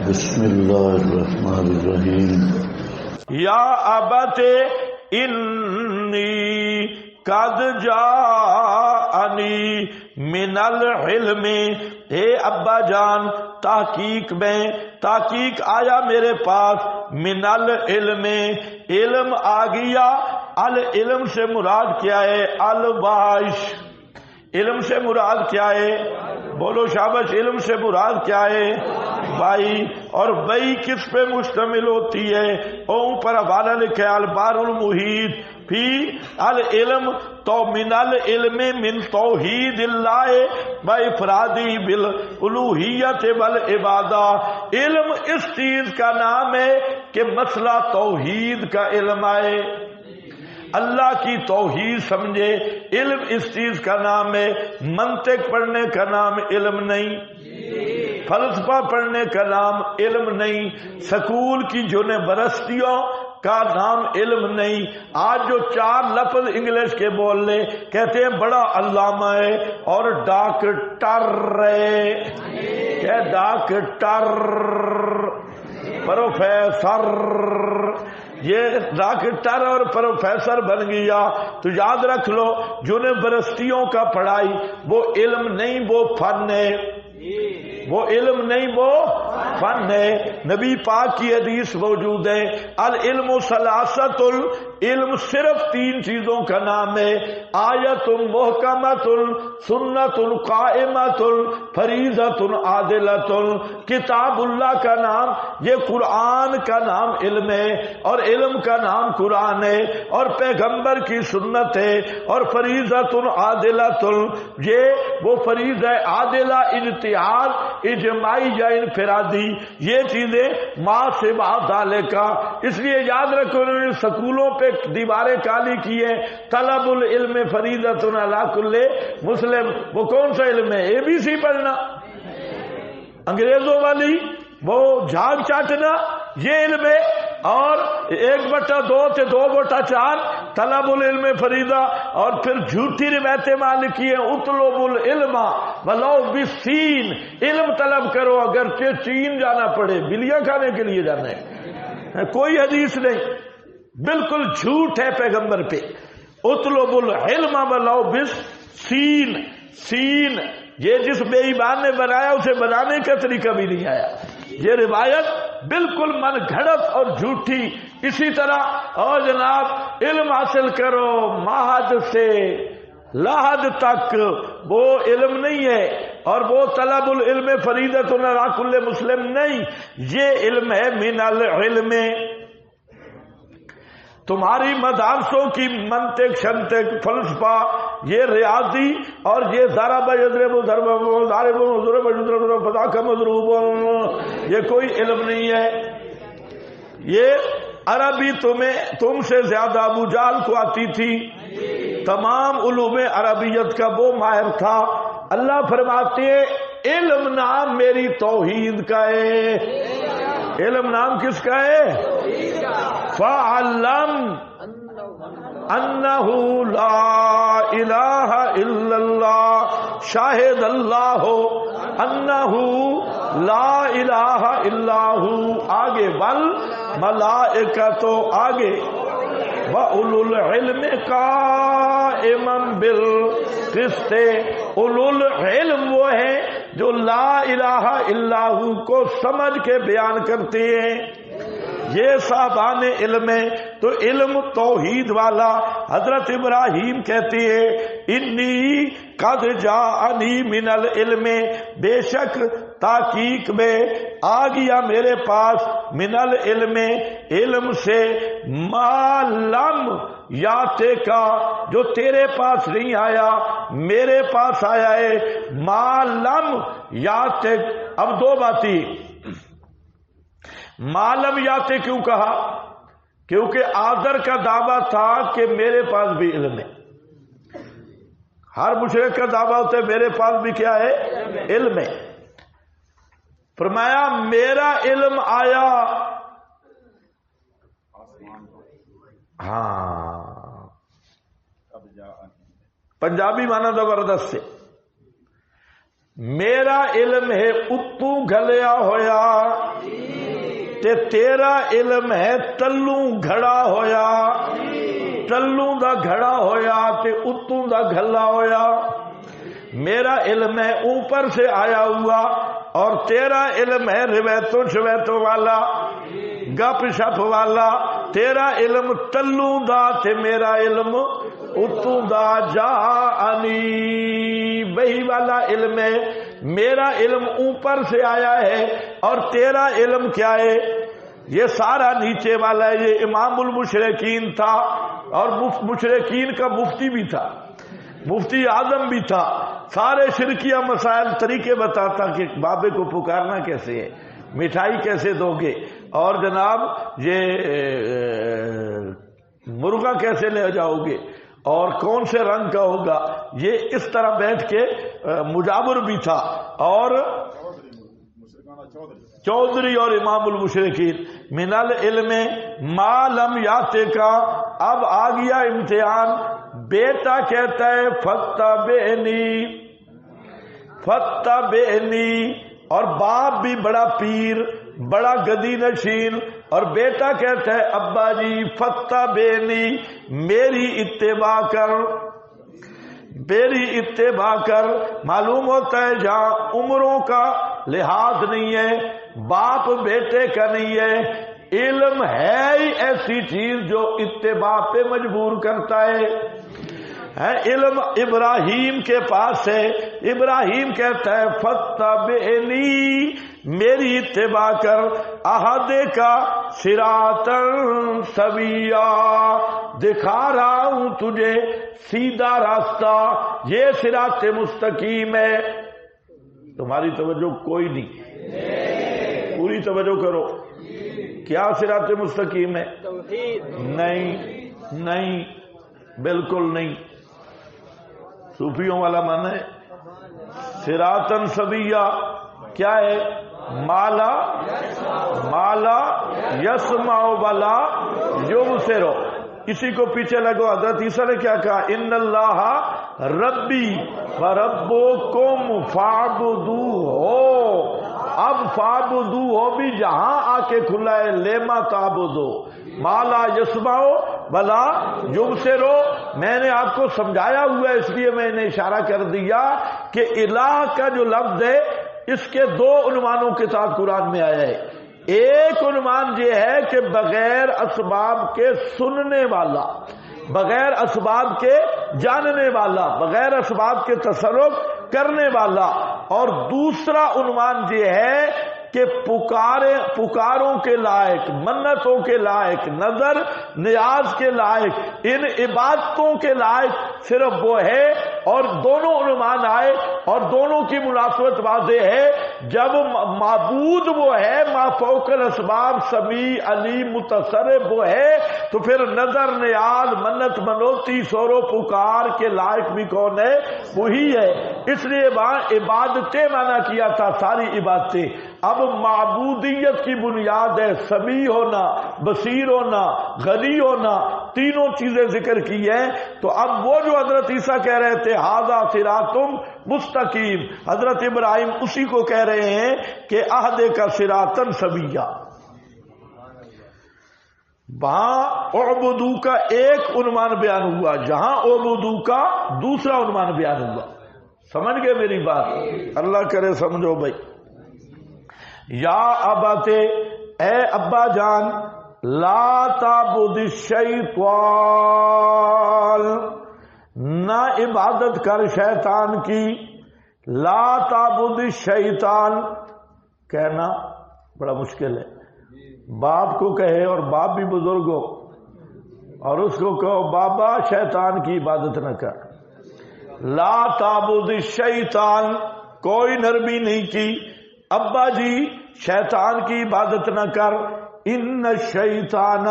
بسم اللہ الرحمن الرحیم یا ابت انی قد جاءنی من العلم، اے ابا جان تحقیق آیا میرے پاس، من العلم علم آ گیا۔ العلم سے مراد کیا ہے؟ الواش۔ علم سے مراد کیا ہے؟ بولو شابش، علم سے مراد کیا ہے؟ بائی۔ اور بائی کس پہ مشتمل ہوتی ہے؟ اوپر حوالہ لکھے البار المحیط فی العلم، تو من العلم من توحید اللہ و افرادی بالالوہیت والعبادہ۔ علم اس چیز کا نام ہے کہ مسئلہ توحید کا علم آئے، اللہ کی توحید سمجھے۔ علم اس چیز کا نام ہے، منطق پڑھنے کا نام علم نہیں، فلسفہ پڑھنے کا نام علم نہیں، سکول کی یونیورسٹیوں کا نام علم نہیں۔ آج جو 4 لفظ انگلش کے بول لے کہتے ہیں بڑا علامہ ہے اور ڈاکٹر ہے، کہ ڈاکٹر پروفیسر، یہ ڈاکٹر اور پروفیسر بن گیا تو یاد رکھ لو یونیورسٹیوں کا پڑھائی وہ علم نہیں، وہ فن ہے، وہ علم نہیں وہ فن ہے۔ نبی پاک کی حدیث موجود ہے، العلم ثلاثۃ، علم صرف 3 چیزوں کا نام ہے، آیت محکمۃ، سنت قائمۃ، فریضۃ عادلۃ۔ کتاب اللہ کا نام یہ قرآن کا نام علم ہے، اور علم کا نام قرآن ہے، اور پیغمبر کی سنت ہے، اور فریضۃ عادلۃ، یہ وہ فریضہ عادلہ اجتہاد اجماعی یا انفرادی، یہ چیزیں ماں سے بعد ڈالے کا۔ اس لیے یاد رکھو انہوں نے سکولوں پہ دیواریں کالی کی ہیں، طلب العلم فریضۃ علی کل مسلم۔ وہ کون سا علم ہے؟ ABC پڑھنا، انگریزوں والی وہ جھاگ چاٹنا، یہ علم ہے۔ اور 1/2 سے 2/4 طلب العلم فریضہ، اور پھر جھوٹی روایتیں مالکی ہیں، اطلب العلم ولو بالسین، علم طلب کرو اگرچہ چین جانا پڑے، بلیاں کھانے کے لیے جانا ہے۔ کوئی حدیث نہیں، بالکل جھوٹ ہے پیغمبر پہ۔ اطلب العلم ولو بالسین، سین یہ جس بے ایمان نے بنایا اسے بنانے کا طریقہ بھی نہیں آیا۔ یہ روایت بالکل من گھڑت اور جھوٹی۔ اسی طرح اور جناب علم حاصل کرو مہد سے لحد تک، وہ علم نہیں ہے، اور وہ طلب العلم فریضۃ علی کل مسلم نہیں، یہ علم ہے من العلم۔ تمہاری مدارسوں کی منطق شنطق فلسفہ، یہ ریاضی اور یہ ضرب یضرب ضرب ضارب ضرب ضرب فذاک مضروب، یہ کوئی علم نہیں ہے۔ یہ عربی تم سے زیادہ ابو جہل کو آتی تھی، تمام علوم عربیت کا وہ ماہر تھا۔ اللہ فرماتے ہیں علم نام میری توحید کا ہے۔ علم نام کس کا ہے؟ فَعَلَّمْ أَنَّهُ لَا إِلَهَ إِلَّا اللَّهُ شاہد اللہ أَنَّهُ لَا إِلَهَ إِلَّا هُوَ، آگے وَالْمَلَائِكَةُ، آگے وَأُولُو الْعِلْمِ قَائِمًا بِالْقِسْطِ۔ اولو العلم وہ ہیں جو لا الہ الا ہو کو سمجھ کے بیان کرتے ہیں، یہ صاحبان علم ہے۔ تو علم توحید والا حضرت ابراہیم کہتے ہیں انی قد جاءنی من العلم، بے شک تحقیق میں آ گیا میرے پاس، من العلم علم سے، ما لم یاتے کا جو تیرے پاس نہیں آیا میرے پاس آیا ہے، ما لم یاتے۔ اب 2 باتیں، معلم یاتے کیوں کہا؟ کیونکہ آذر کا دعویٰ تھا کہ میرے پاس بھی علم ہے، ہر مشرک کا دعویٰ ہوتا ہے میرے پاس بھی کیا ہے؟ علم ہے۔ فرمایا میرا علم آیا، ہاں پنجابی مانا زبردست سے، میرا علم ہے اتو گھلیا ہویا تے تیرا علم ہے تلو گھڑا ہویا، تلو دا گھڑا ہویا تے اتو دا گھلا ہویا۔ میرا علم ہے اوپر سے آیا ہوا اور تیرا علم ہے روایتوں شویتوں والا، گپ شپ والا۔ تیرا علم تلو دا تے میرا علم اتو دا جاءنی، وہی والا علم ہے۔ میرا علم اوپر سے آیا ہے اور تیرا علم کیا ہے؟ یہ سارا نیچے والا ہے۔ یہ امام المشرکین تھا اور مشرکین کا مفتی بھی تھا، مفتی اعظم بھی تھا۔ سارے شرکیہ مسائل طریقے بتاتا کہ بابے کو پکارنا کیسے ہے، مٹھائی کیسے دو گے، اور جناب یہ مرغا کیسے لے جاؤ گے، اور کون سے رنگ کا ہوگا۔ یہ اس طرح بیٹھ کے مجاور بھی تھا اور چودھری اور امام المشرکین۔ من العلم ما لم یاتے کا، اب آ گیا امتحان۔ بیٹا کہتا ہے فتبعنی، فتبعنی، اور باپ بھی بڑا پیر، بڑا گدی نشین، اور بیٹا کہتا ہے ابا جی فتبعنی، میری اتباع کر، میری اتباع کر۔ معلوم ہوتا ہے جہاں عمروں کا لحاظ نہیں ہے، باپ بیٹے کا نہیں ہے، علم ہے ہی ایسی چیز جو اتباع پہ مجبور کرتا ہے۔ علم ابراہیم کے پاس ہے، ابراہیم کہتا ہے فتبعنی، میری اتباع کر، اہدے کا صراطا سویا، دکھا رہا ہوں تجھے سیدھا راستہ، یہ صراط مستقیم ہے۔ تمہاری توجہ کوئی نہیں، پوری توجہ کرو۔ کیا صراط مستقیم ہے؟ نہیں نہیں، بالکل نہیں۔ صوفیوں والا من ہے صراطا سویا، کیا ہے؟ مالا مالا یسمع ولا یبصر۔ اسی کو پیچھے لگو، حضرت عیسیٰ نے کیا کہا؟ ان اللہ ربی وربکم فاعبدوہ۔ اب فاعبدوہ بھی جہاں آ کے کھلا ہے، لیما تعبدو مالا یسمع ولا یبصر۔ میں نے آپ کو سمجھایا ہوا ہے، اس لیے میں نے اشارہ کر دیا کہ الہ کا جو لفظ ہے اس کے دو عنوانوں کے ساتھ قرآن میں آیا ہے۔ ایک عنوان یہ ہے کہ بغیر اسباب کے سننے والا، بغیر اسباب کے جاننے والا، بغیر اسباب کے تصرف کرنے والا، اور دوسرا عنوان یہ ہے کہ پکاروں کے لائق، منتوں کے لائق، نظر نیاز کے لائق، ان عبادتوں کے لائق صرف وہ ہے۔ اور دونوں عنوان آئے اور دونوں کی مناسبت واضح ہے۔ جب معبود وہ ہے، ما فوق الاسباب، سمیع علیم متصرف وہ ہے، تو پھر نظر نیاز، منت منوتی، سور و پکار کے لائق بھی کون ہے؟ وہی ہے۔ اس لیے عبادتیں مانا کیا تھا، ساری عبادتیں۔ اب معبودیت کی بنیاد ہے سمیع ہونا، بصیر ہونا، غنی ہونا، تینوں چیزیں ذکر کی ہیں۔ تو اب وہ جو حضرت عیسیٰ کہہ رہے تھے ھذا صراط مستقیم، حضرت ابراہیم اسی کو کہہ رہے ہیں کہ اہدے کا صراطا سویا۔ وہاں اعبدو کا ایک عنوان بیان ہوا، جہاں اعبدو کا دوسرا عنوان بیان ہوا۔ سمجھ گئے میری بات؟ اللہ کرے سمجھو بھائی۔ یا اباتے، اے ابا جان، لا تعبد الشیطان، نہ عبادت کر شیطان کی۔ لا تعبد الشیطان کہنا بڑا مشکل ہے۔ باپ کو کہے، اور باپ بھی بزرگ ہو، اور اس کو کہو بابا شیطان کی عبادت نہ کر۔ لا تعبد الشیطان، کوئی نرمی نہیں کی، ابا جی شیطان کی عبادت نہ کر۔ ان الشیطان،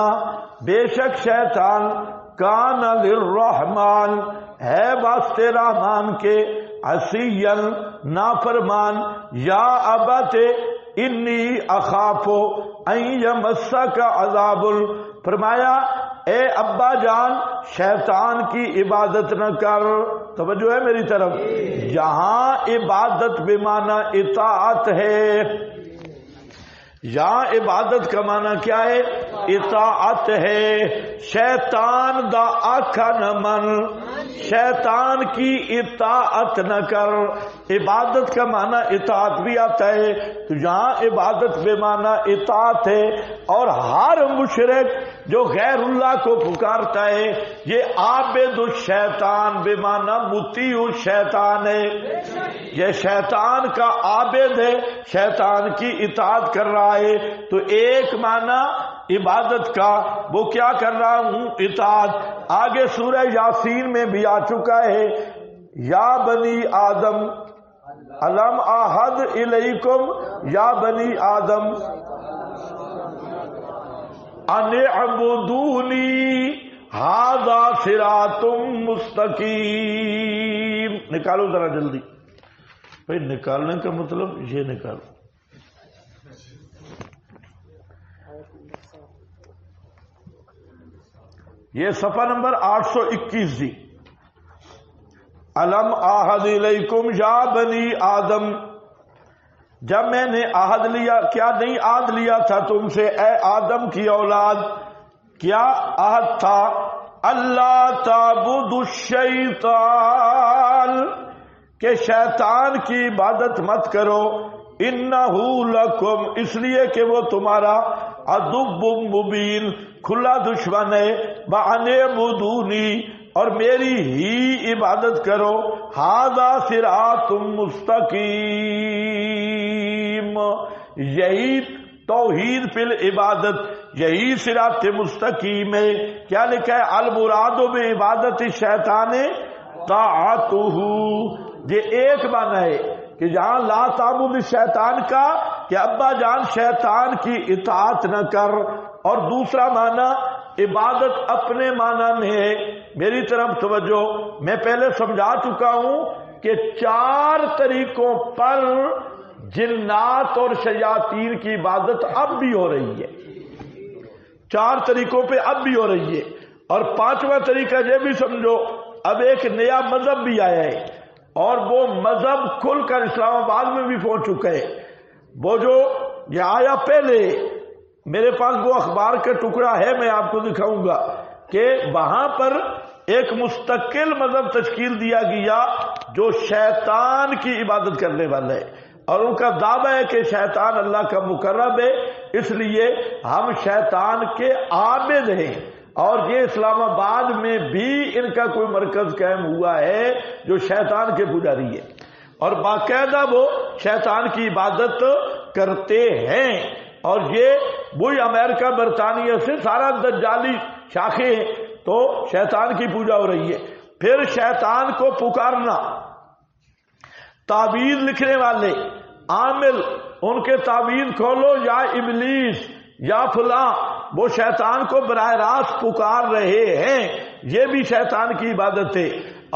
بے شک شیطان، کان للرحمن، ہے واسطے رحمان کے، عصیا، نافرمان۔ یا ابت انی اخاف ان یمسک عذاب، فرمایا اے ابا جان شیطان کی عبادت نہ کر. توجہ ہے میری طرف. یہاں عبادت بے معنی اطاعت ہے. یہاں عبادت کا معنی کیا ہے؟ اطاعت ہے. شیطان دا آکھا نہ من، شیطان کی اطاعت نہ کر. عبادت کا معنی اطاعت بھی آتا ہے، تو یہاں عبادت بے معنی اطاعت ہے. اور ہر مشرک جو غیر اللہ کو پکارتا ہے یہ عابد الشیطان بے معنی مطیع الشیطان ہے. یہ شیطان کا عابد ہے، شیطان کی اطاعت کر رہا ہے. تو ایک معنی عبادت کا وہ کیا کر رہا ہوں؟ اطاعت. آگے سورہ یاسین میں بھی آ چکا ہے، یا بنی آدم الم اعہد الیکم یا بنی آدم ان اعبدونی ھذا صراط مستقیم. نکالو ذرا جلدی بھائی، نکالنے کا مطلب یہ نکالو. یہ صفحہ نمبر 821 جی. الم اعہد الیکم یا بنی آدم، جب میں نے عہد لیا، کیا نہیں عہد لیا تھا تم سے اے آدم کی اولاد؟ کیا عہد تھا؟ اللہ تعبدوا الشیطان، کہ شیطان کی عبادت مت کرو. انہ لکم، اس لیے کہ وہ تمہارا عدو مبین، کھلا دشمن ہے. وان اعبدونی، اور میری ہی عبادت کرو. ھذا صراط مستقیم، یہی توحید فی العبادت، یہی صراط مستقیم ہے. کیا لکھا ہے؟ المراد بعبادت الشیطان طاعتہ. یہ ایک معنی ہے کہ جہاں لا تعبد الشیطان کا کہ ابا جان شیطان کی اطاعت نہ کر، اور دوسرا معنی عبادت اپنے معنی میں ہے. میری طرف توجہ. میں پہلے سمجھا چکا ہوں کہ 4 طریقوں پر جنات اور شیاطین کی عبادت اب بھی ہو رہی ہے. 4 طریقوں پہ اب بھی ہو رہی ہے. اور 5واں طریقہ یہ بھی سمجھو، اب ایک نیا مذہب بھی آیا ہے، اور وہ مذہب کھل کر اسلام آباد میں بھی پہنچ چکا ہے. وہ جو یہ آیا پہلے، میرے پاس وہ اخبار کا ٹکڑا ہے، میں آپ کو دکھاؤں گا کہ وہاں پر ایک مستقل مذہب تشکیل دیا گیا جو شیطان کی عبادت کرنے والا ہے، اور ان کا دعویٰ ہے کہ شیطان اللہ کا مقرب ہے، اس لیے ہم شیطان کے عابد ہیں. اور یہ اسلام آباد میں بھی ان کا کوئی مرکز قائم ہوا ہے جو شیطان کے پجاری ہے، اور باقاعدہ وہ شیطان کی عبادت کرتے ہیں. اور یہ وہی امریکہ برطانیہ سے سارا دجالی شاخیں ہیں، تو شیطان کی پوجا ہو رہی ہے. پھر شیطان کو پکارنا، تعویذ لکھنے والے عامل، ان کے تعویذ کھولو یا ابلیس یا فلاں، وہ شیطان کو براہ راست پکار رہے ہیں، یہ بھی شیطان کی عبادت ہے.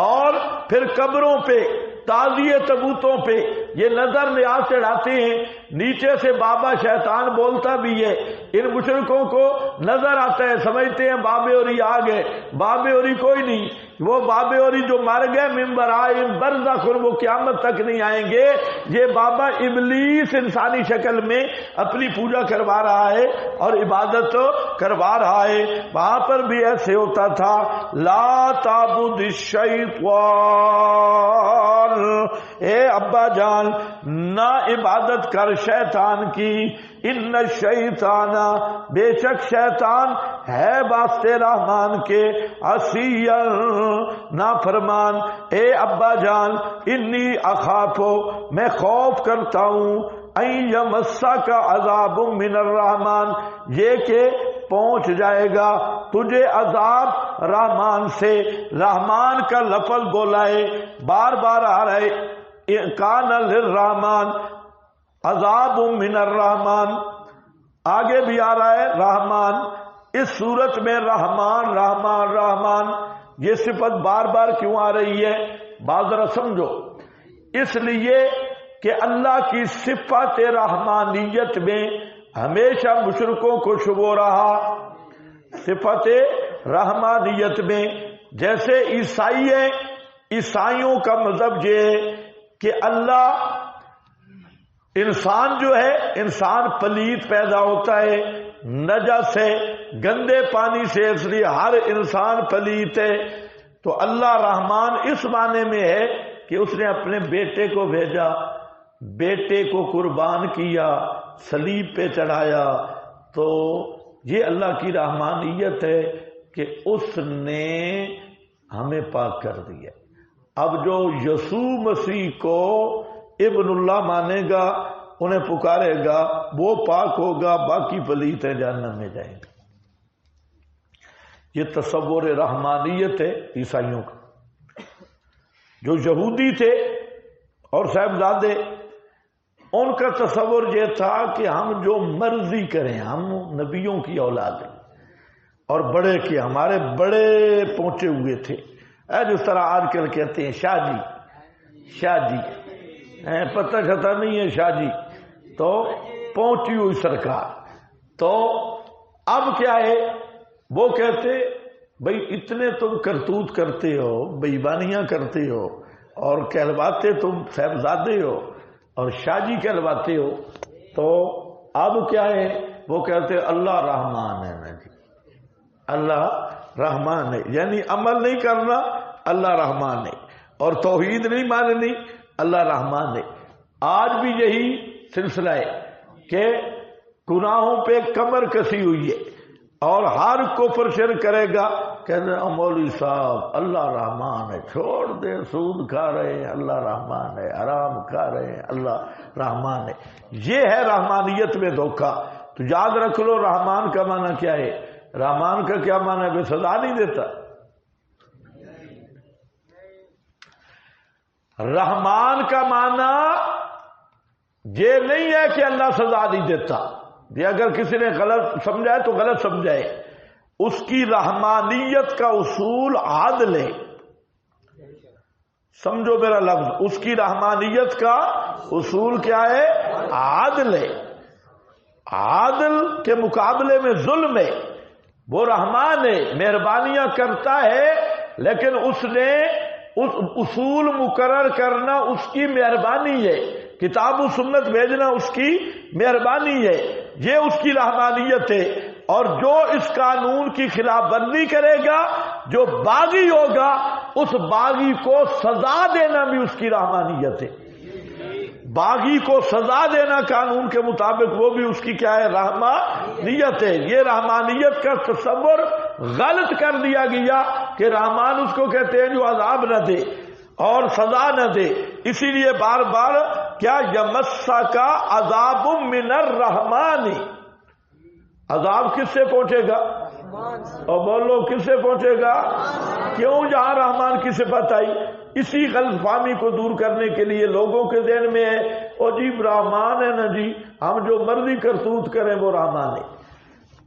اور پھر قبروں پہ، تعزیے تبوتوں پہ یہ نظر نیاز چڑھاتے ہیں، نیچے سے بابا شیطان بولتا بھی ہے. ان مشرکوں کو نظر آتا ہے، سمجھتے ہیں بابے اوری آ گئے. بابے اوری کوئی نہیں، وہ بابے اوری جو مر گئے ممبر آئے برزخ، وہ قیامت تک نہیں آئیں گے. یہ بابا ابلیس انسانی شکل میں اپنی پوجا کروا رہا ہے اور عبادت کروا رہا ہے. وہاں پر بھی ایسے ہوتا تھا، لا تعبد الشیطان، اے ابا جان نہ عبادت کر شیطان کی. ان الشیطان، بے شک شیطان ہے واسطے رحمان کے، عصی نافرمان. اے ابا جان انی اخافو، میں خوف کرتا ہوں، ان یمسک عذاب من الرحمن، یہ کہ پہنچ جائے گا تجھے عذاب رحمان سے. رحمان کا لفظ بولا ہے، بار بار آ رہا ہے، کان للرحمن عذاب من الرحمن، آگے بھی آ رہا ہے رحمان. اس صورت میں رحمان رحمان رحمان یہ صفت بار بار کیوں آ رہی ہے؟ بات ذرا سمجھو. اس لیے کہ اللہ کی صفت رحمانیت میں ہمیشہ مشرکوں کو شبہ رہا. صفت رحمانیت میں جیسے عیسائی ہے، عیسائیوں کا مذہب یہ ہے کہ اللہ انسان جو ہے، انسان پلیت پیدا ہوتا ہے، نجس ہے، گندے پانی سے، اس لیے ہر انسان پلیت ہے۔ تو اللہ رحمان اس معنی میں ہے کہ اس نے اپنے بیٹے کو بھیجا، بیٹے کو قربان کیا، صلیب پہ چڑھایا۔ تو یہ اللہ کی رحمانیت ہے کہ اس نے ہمیں پاک کر دیا۔ اب جو یسوع مسیح کو ابن اللہ مانے گا، انہیں پکارے گا، وہ پاک ہوگا، باقی پلیت ہے جہنم میں جائیں گے۔ یہ تصور رحمانیت ہے عیسائیوں کا۔ جو یہودی تھے اور صاحبزادے، ان کا تصور یہ تھا کہ ہم جو مرضی کریں، ہم نبیوں کی اولاد ہیں، اور بڑے کے ہمارے بڑے پہنچے ہوئے تھے، جس طرح آج کل کہتے ہیں شاہ جی، شاہ جی، پتہ چھتا نہیں ہے شاہ جی، تو پہنچی ہوئی سرکار۔ تو اب کیا ہے، وہ کہتے بھئی اتنے تم کرتوت کرتے ہو، بےایمانیاں کرتے ہو، اور کہلواتے تم صاحبزادے ہو اور شاہ جی کہلواتے ہو، تو اب کیا ہے، وہ کہتے اللہ رحمان ہے نا جی، اللہ رحمان ہے، یعنی عمل نہیں کرنا، اللہ رحمان ہے، اور توحید نہیں ماننی، اللہ رحمان ہے۔ آج بھی یہی سلسلہ ہے کہ گناہوں پہ کمر کسی ہوئی ہے، اور ہر کفر شرک کرے گا کہتے ہیں مولوی صاحب اللہ رحمان ہے، چھوڑ دے، سود کھا رہے ہیں اللہ رحمان ہے، حرام کھا رہے ہیں اللہ رحمان ہے۔ یہ ہے رحمانیت میں دھوکہ۔ تو یاد رکھ لو رحمان کا معنی کیا ہے۔ رحمان کا کیا معنی ہے؟ بے سزا نہیں دیتا۔ رحمان کا معنی یہ نہیں ہے کہ اللہ سزا نہیں دیتا، یہ اگر کسی نے غلط سمجھا ہے تو غلط سمجھائے۔ اس کی رحمانیت کا اصول عادل ہے، سمجھو میرا لفظ، اس کی رحمانیت کا اصول کیا ہے؟ عادل ہے۔ عادل کے مقابلے میں ظلم ہے۔ وہ رحمان ہے، مہربانیاں کرتا ہے، لیکن اس نے اس اصول مقرر کرنا اس کی مہربانی ہے، کتاب و سنت بھیجنا اس کی مہربانی ہے، یہ اس کی رحمانیت ہے۔ اور جو اس قانون کی خلاف ورزی کرے گا، جو باغی ہوگا، اس باغی کو سزا دینا بھی اس کی رحمانیت ہے۔ باغی کو سزا دینا قانون کے مطابق، وہ بھی اس کی کیا ہے؟ رحمانیت ہے۔ یہ رحمانیت کا تصور غلط کر دیا گیا کہ رحمان اس کو کہتے ہیں جو عذاب نہ دے اور سزا نہ دے۔ اسی لیے بار بار کیا یمسا کا عذاب من الرحمان، عذاب کس سے پہنچے گا؟ اور بولو کس سے پہنچے گا؟ کیوں جہاں رحمان کی صفت آئی؟ اسی غلط فہمی کو دور کرنے کے لیے لوگوں کے ذہن میں ہے او جی رحمان ہے نا جی، ہم جو مرضی کرتوت کریں وہ رحمان ہے۔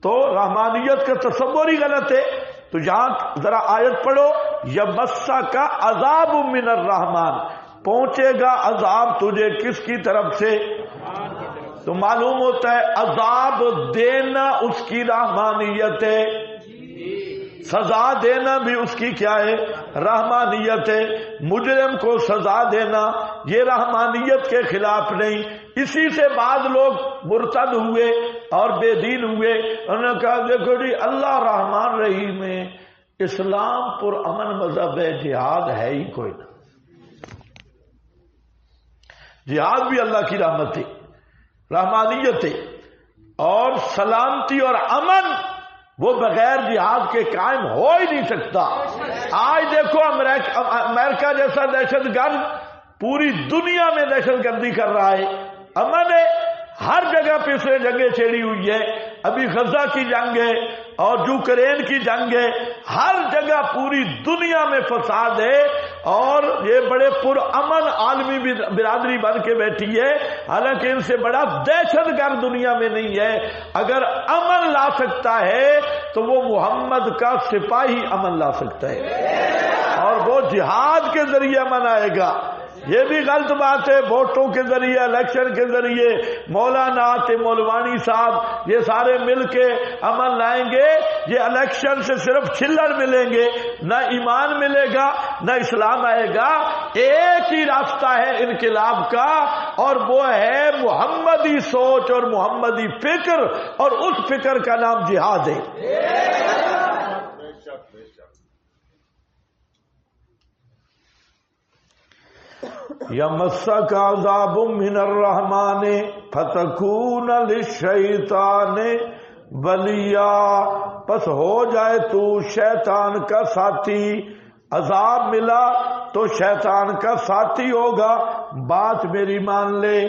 تو رحمانیت کا تصور ہی غلط ہے۔ تو یہاں ذرا آیت پڑھو، یمسا کا عذاب من الرحمان، پہنچے گا عذاب تجھے کس کی طرف سے؟ تو معلوم ہوتا ہے عذاب دینا اس کی رحمانیت ہے، سزا دینا بھی اس کی کیا ہے؟ رحمانیت ہے۔ مجرم کو سزا دینا یہ رحمانیت کے خلاف نہیں۔ اسی سے بعض لوگ مرتد ہوئے اور بے دین ہوئے، انہوں نے کہا دیکھو جی اللہ رحمان رحیم ہے، اسلام پر امن مذہب ہے، جہاد ہے ہی کوئی نہ۔ جہاد بھی اللہ کی رحمت ہے، رحمانیت ہے، اور سلامتی اور امن وہ بغیر جہاد کے قائم ہو ہی نہیں سکتا۔ آج دیکھو امریکہ جیسا دہشت گرد پوری دنیا میں دہشت گردی کر رہا ہے، امن ہے، ہر جگہ پہ اس نے جنگیں چھیڑی ہوئی ہے، ابھی غزہ کی جنگ ہے اور یوکرین کی جنگ ہے، ہر جگہ پوری دنیا میں فساد ہے، اور یہ بڑے پرامن عالمی برادری بن کے بیٹھی ہے، حالانکہ ان سے بڑا دہشت گرد دنیا میں نہیں ہے۔ اگر امن لا سکتا ہے تو وہ محمد کا سپاہی امن لا سکتا ہے، اور وہ جہاد کے ذریعے امن آئے گا۔ یہ بھی غلط بات ہے، ووٹوں کے ذریعے، الیکشن کے ذریعے مولانا مولوانی صاحب یہ سارے مل کے عمل لائیں گے، یہ الیکشن سے صرف چھلڑ ملیں گے، نہ ایمان ملے گا نہ اسلام آئے گا۔ ایک ہی راستہ ہے انقلاب کا، اور وہ ہے محمدی سوچ اور محمدی فکر، اور اس فکر کا نام جہاد ہے۔ یمسک عذاب من الرحمن فتکون للشیطان ولیا، پس ہو جائے تو شیطان کا ساتھی، عذاب ملا تو شیطان کا ساتھی ہوگا۔ بات میری مان لے،